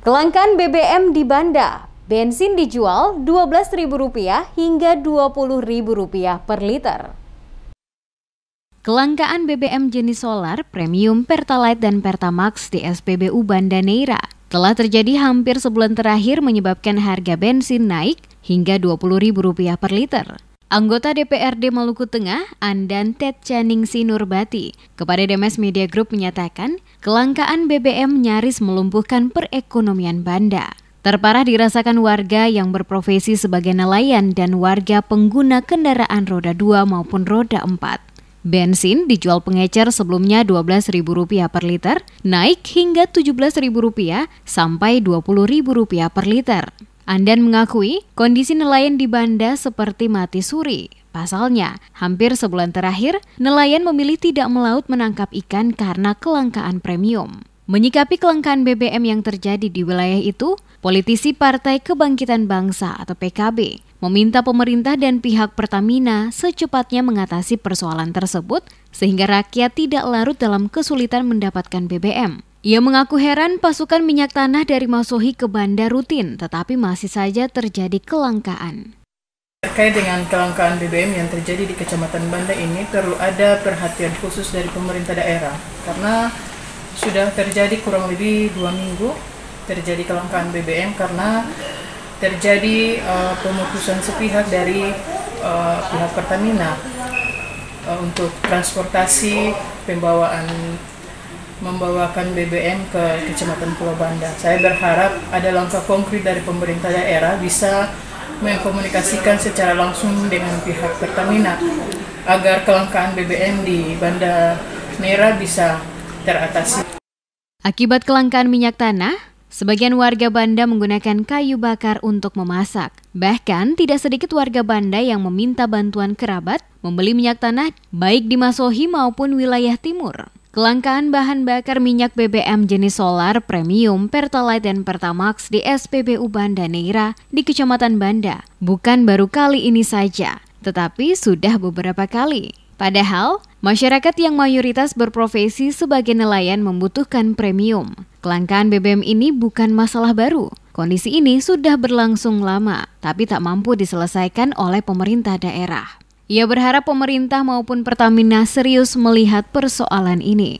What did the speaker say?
Kelangkaan BBM di Banda, bensin dijual Rp12.000 hingga Rp20.000 per liter. Kelangkaan BBM jenis solar, premium, Pertalite dan Pertamax di SPBU Banda Neira telah terjadi hampir sebulan terakhir menyebabkan harga bensin naik hingga Rp20.000 per liter. Anggota DPRD Maluku Tengah, Andan Ted Caningsi Nurbati, kepada DMS Media Group menyatakan kelangkaan BBM nyaris melumpuhkan perekonomian Banda. Terparah dirasakan warga yang berprofesi sebagai nelayan dan warga pengguna kendaraan roda 2 maupun roda 4. Bensin dijual pengecer sebelumnya Rp12.000 per liter, naik hingga Rp17.000 sampai Rp20.000 per liter. Andan mengakui kondisi nelayan di Banda seperti mati suri. Pasalnya, hampir sebulan terakhir, nelayan memilih tidak melaut menangkap ikan karena kelangkaan premium. Menyikapi kelangkaan BBM yang terjadi di wilayah itu, politisi Partai Kebangkitan Bangsa atau PKB meminta pemerintah dan pihak Pertamina secepatnya mengatasi persoalan tersebut sehingga rakyat tidak larut dalam kesulitan mendapatkan BBM. Ia mengaku heran pasukan minyak tanah dari Masohi ke Banda rutin, tetapi masih saja terjadi kelangkaan. Terkait dengan kelangkaan BBM yang terjadi di Kecamatan Banda ini, perlu ada perhatian khusus dari pemerintah daerah. Karena sudah terjadi kurang lebih 2 minggu terjadi kelangkaan BBM karena terjadi pemutusan sepihak dari pihak Pertamina untuk transportasi membawakan BBM ke Kecamatan Pulau Banda. Saya berharap ada langkah konkret dari pemerintah daerah bisa mengkomunikasikan secara langsung dengan pihak Pertamina agar kelangkaan BBM di Banda Neira bisa teratasi. Akibat kelangkaan minyak tanah, sebagian warga Banda menggunakan kayu bakar untuk memasak. Bahkan tidak sedikit warga Banda yang meminta bantuan kerabat membeli minyak tanah baik di Masohi maupun wilayah timur. Kelangkaan bahan bakar minyak BBM jenis solar, premium, Pertalite dan Pertamax di SPBU Banda Neira di Kecamatan Banda bukan baru kali ini saja, tetapi sudah beberapa kali. Padahal, masyarakat yang mayoritas berprofesi sebagai nelayan membutuhkan premium. Kelangkaan BBM ini bukan masalah baru. Kondisi ini sudah berlangsung lama, tapi tak mampu diselesaikan oleh pemerintah daerah. Ia berharap pemerintah maupun Pertamina serius melihat persoalan ini.